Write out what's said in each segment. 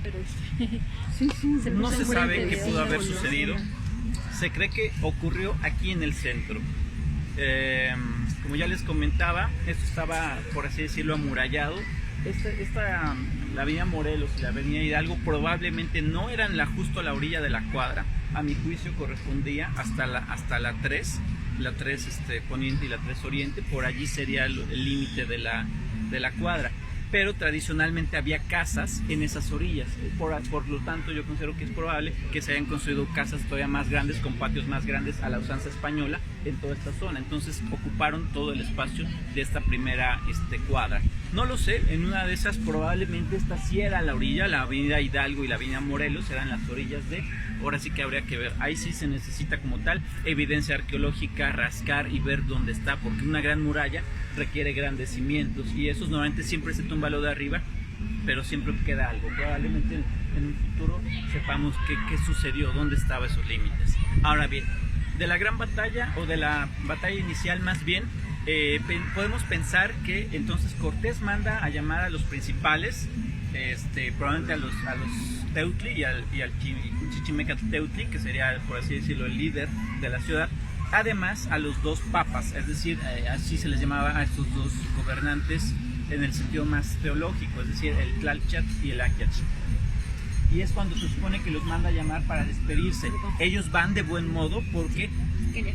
pero No se sabe qué pudo haber sucedido. Se cree que ocurrió aquí en el centro. Como ya les comentaba, esto estaba, por así decirlo, amurallado. La avenida Morelos y la avenida Hidalgo probablemente no eran justo a la orilla de la cuadra. A mi juicio correspondía hasta la 3 Poniente y la 3 Oriente. Por allí sería el límite de la cuadra. Pero tradicionalmente había casas en esas orillas, por lo tanto yo considero que es probable que se hayan construido casas todavía más grandes, con patios más grandes a la usanza española en toda esta zona. Entonces ocuparon todo el espacio de esta primera cuadra. No lo sé, en una de esas probablemente esta sí era la orilla, la avenida Hidalgo y la avenida Morelos eran las orillas ahora sí que habría que ver, ahí sí se necesita como tal evidencia arqueológica, rascar y ver dónde está, porque una gran muralla requiere grandes cimientos y esos normalmente siempre se tumba lo de arriba, pero siempre queda algo. Probablemente en un futuro sepamos qué sucedió, dónde estaban esos límites. Ahora bien, de la gran batalla o de la batalla inicial más bien, podemos pensar que entonces Cortés manda a llamar a los principales, probablemente a los Teutli y al Chichimeca Teutli, que sería, por así decirlo, el líder de la ciudad. Además a los dos papas, es decir, así se les llamaba a estos dos gobernantes en el sentido más teológico, es decir, el Tlalchat y el Aquiach. Y es cuando se supone que los manda a llamar para despedirse. Ellos van de buen modo porque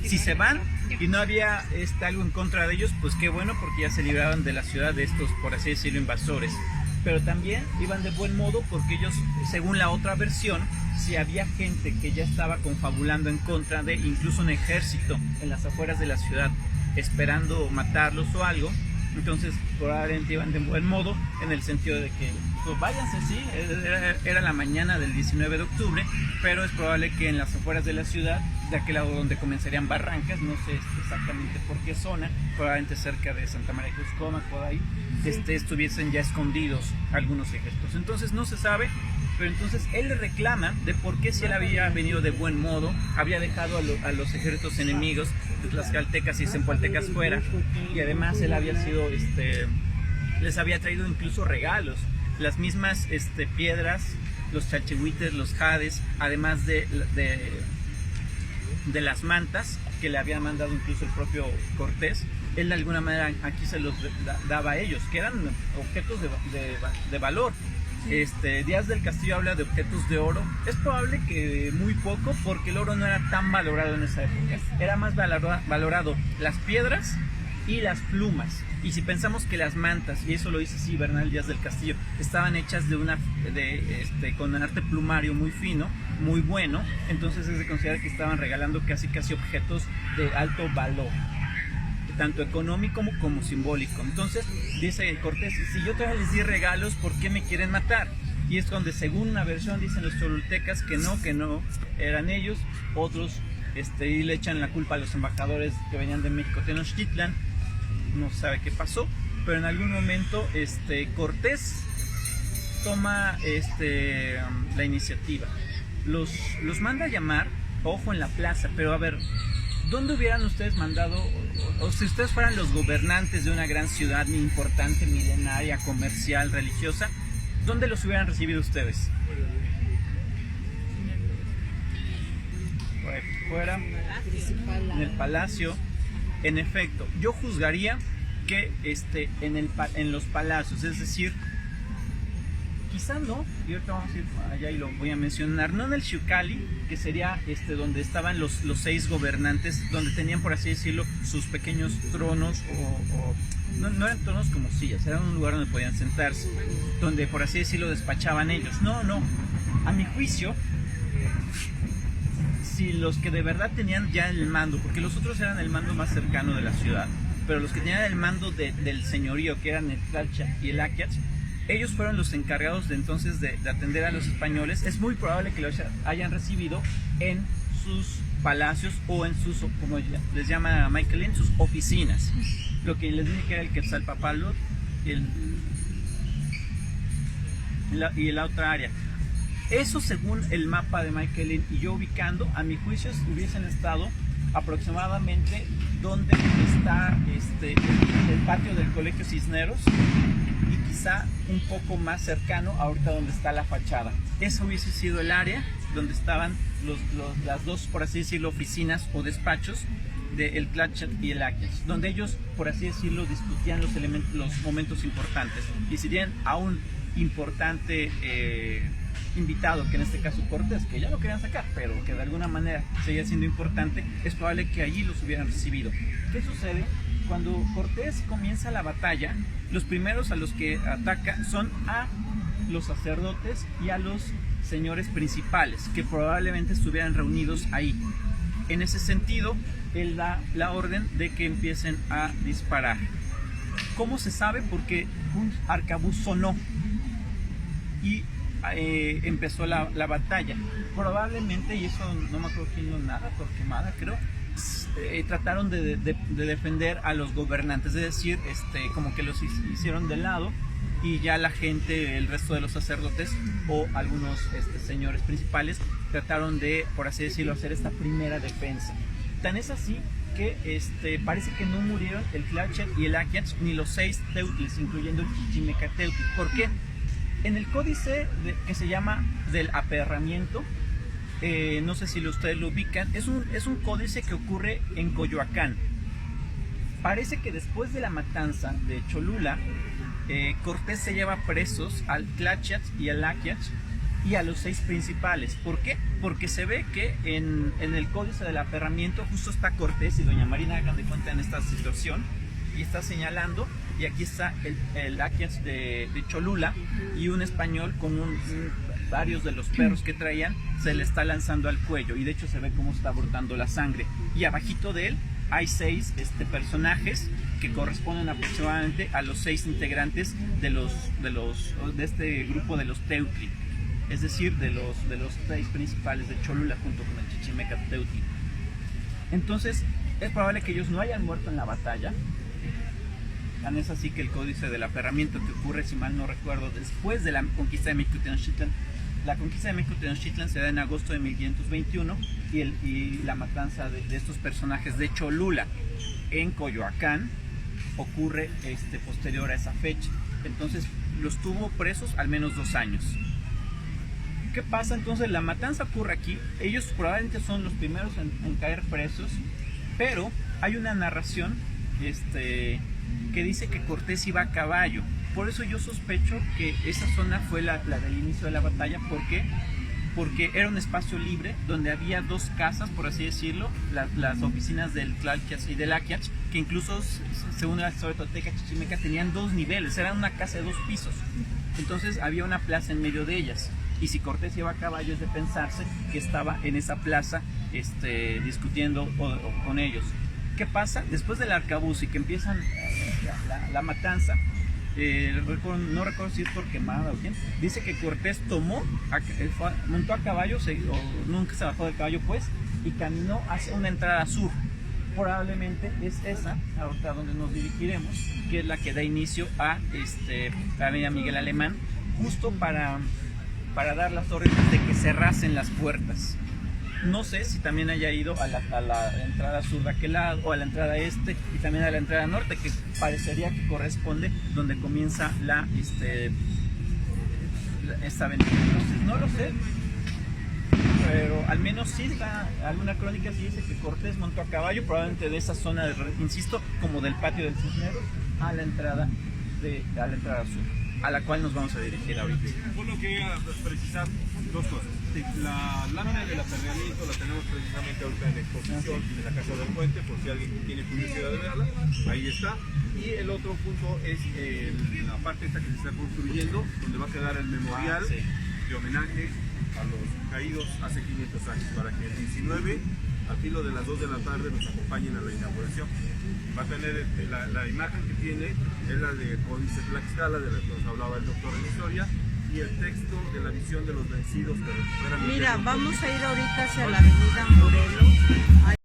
si se van y no había algo en contra de ellos, pues qué bueno, porque ya se libraban de la ciudad de estos, por así decirlo, invasores. Pero también iban de buen modo porque ellos, según la otra versión, si había gente que ya estaba confabulando en contra de, incluso un ejército en las afueras de la ciudad esperando matarlos o algo, entonces probablemente iban de buen modo en el sentido de que pues váyanse, sí, era la mañana del 19 de octubre, pero es probable que en las afueras de la ciudad, de aquel lado donde comenzarían Barrancas, no sé exactamente por qué zona, probablemente cerca de Santa María de Coscomas, por ahí, estuviesen ya escondidos algunos ejércitos. Entonces no se sabe, pero entonces él le reclama de por qué si él había venido de buen modo, había dejado a los ejércitos enemigos de tlaxcaltecas y zempoaltecas fuera, y además él había sido, les había traído incluso regalos, las mismas piedras, los chalchihuites, los jades, además de las mantas que le había mandado incluso el propio Cortés. Él de alguna manera aquí se los daba a ellos, que eran objetos de valor. Díaz del Castillo habla de objetos de oro. Es probable que muy poco, porque el oro no era tan valorado en esa época. Era más valorado las piedras y las plumas. Y si pensamos que las mantas, y eso lo dice sí Bernal Díaz del Castillo, estaban hechas con un arte plumario muy fino, muy bueno, entonces es de considerar que estaban regalando casi objetos de alto valor, tanto económico como simbólico. Entonces dice Cortés, si yo todavía les di regalos, ¿por qué me quieren matar? Y es donde, según una versión, dicen los cholultecas que no eran ellos. Otros y le echan la culpa a los embajadores que venían de México, Tenochtitlan. No se sabe qué pasó, pero en algún momento Cortés toma la iniciativa, los manda a llamar, ojo, en la plaza. Pero a ver, ¿dónde hubieran ustedes mandado, o si ustedes fueran los gobernantes de una gran ciudad importante, milenaria, comercial, religiosa, dónde los hubieran recibido ustedes? Fuera, en el palacio. En efecto, yo juzgaría que en los palacios, es decir, quizá no, y ahorita vamos a ir allá y lo voy a mencionar, no en el Xucali, que sería donde estaban los 6 gobernantes, donde tenían, por así decirlo, sus pequeños tronos, no eran tronos como sillas, era un lugar donde podían sentarse, donde, por así decirlo, despachaban ellos. No, a mi juicio, si los que de verdad tenían ya el mando, porque los otros eran el mando más cercano de la ciudad, pero los que tenían el mando del señorío, que eran el Tlalcha y el Aquiach, ellos fueron los encargados de entonces de atender a los españoles. Es muy probable que los hayan recibido en sus palacios o en sus, como les llama Michael, en sus oficinas, lo que les dije que era el Quetzalpóatl y la otra área. Eso, según el mapa de Michael y yo ubicando, a mi juicio hubiesen estado aproximadamente donde está el patio del Colegio Cisneros, y quizá un poco más cercano ahorita donde está la fachada. Eso hubiese sido el área donde estaban las dos, por así decirlo, oficinas o despachos del Clatchet y el Aquiach, donde ellos, por así decirlo, discutían los momentos importantes. Y si bien a un importante invitado, que en este caso Cortés, que ya lo querían sacar, pero que de alguna manera seguía siendo importante, es probable que allí los hubieran recibido. ¿Qué sucede? Cuando Cortés comienza la batalla, los primeros a los que ataca son a los sacerdotes y a los señores principales, que probablemente estuvieran reunidos ahí. En ese sentido, él da la orden de que empiecen a disparar. ¿Cómo se sabe? Porque un arcabuz sonó y empezó la batalla. Probablemente, y eso no me acuerdo quién lo narra, Torquemada creo, trataron de defender a los gobernantes, es decir, como que los hicieron de lado, y ya la gente, el resto de los sacerdotes o algunos señores principales trataron de, por así decirlo, hacer esta primera defensa. Tan es así que parece que no murieron el Clatchet y el Aquiach ni los 6 teutles, incluyendo el Chichimecateutli. ¿Por qué? En el códice que se llama del aperramiento, no sé si ustedes lo ubican, es un códice que ocurre en Coyoacán. Parece que después de la matanza de Cholula, Cortés se lleva presos al Clatchet y al Aquiach y a los 6 principales. ¿Por qué? Porque se ve que en el códice del aperramiento justo está Cortés y doña Marina, hagan de cuenta, en esta situación, y está señalando, y aquí está el Aquiach de Cholula, y un español con varios de los perros que traían se le está lanzando al cuello, y de hecho se ve cómo está brotando la sangre, y abajito de él hay 6 personajes que corresponden aproximadamente a los 6 integrantes de este grupo de los Teutli, es decir, de los 6 principales de Cholula junto con el Chichimecateutli. Entonces es probable que ellos no hayan muerto en la batalla. Tan es así que el códice del aperramiento, que ocurre, si mal no recuerdo, después de la conquista de México Tenochtitlan. La conquista de México Tenochtitlan se da en agosto de 1521 y la matanza de estos personajes de Cholula en Coyoacán ocurre posterior a esa fecha. Entonces los tuvo presos al menos 2 años. ¿Qué pasa? Entonces la matanza ocurre aquí. Ellos probablemente son los primeros en caer presos, pero hay una narración que dice que Cortés iba a caballo. Por eso yo sospecho que esa zona fue la del inicio de la batalla. ¿Por qué? Porque era un espacio libre donde había 2 casas, por así decirlo, las oficinas del Clatchet y del Aquiach, que incluso, según la historia tolteca chichimeca, tenían 2 niveles, era una casa de 2 pisos. Entonces había una plaza en medio de ellas, y si Cortés iba a caballo es de pensarse que estaba en esa plaza discutiendo con ellos. ¿Qué pasa? Después del arcabuz y que empiezan la matanza, no recuerdo si es Torquemada o quién, dice que Cortés montó a caballo, nunca se bajó del caballo pues, y caminó hacia una entrada sur. Probablemente es esa, ahorita donde nos dirigiremos, que es la que da inicio a la avenida Miguel Alemán, justo para dar las órdenes de que cerrasen las puertas. No sé si también haya ido a la entrada sur de aquel lado, o a la entrada este, y también a la entrada norte, que parecería que corresponde donde comienza esta avenida. Entonces no lo sé, pero al menos sí alguna crónica sí dice que Cortés montó a caballo, probablemente de esa zona, insisto, como del patio del Cisneros, a la entrada sur, a la cual nos vamos a dirigir ahorita. Bueno, quería precisar 2 cosas. La lámina del aperramiento la tenemos precisamente ahorita en exposición en la Casa del Puente, por si alguien tiene curiosidad de verla, ahí está. Y el otro punto es la parte esta que se está construyendo, donde va a quedar el memorial de homenaje a los caídos hace 500 años, para que el 19, al filo de las 2 de la tarde, nos acompañen a la inauguración. Va a tener la imagen que tiene, es la de Códice Tlaxcala, de la que nos hablaba el doctor en historia, y el texto de la visión de los vencidos que recuperan. Mira, vamos a ir ahorita hacia la avenida Morelos.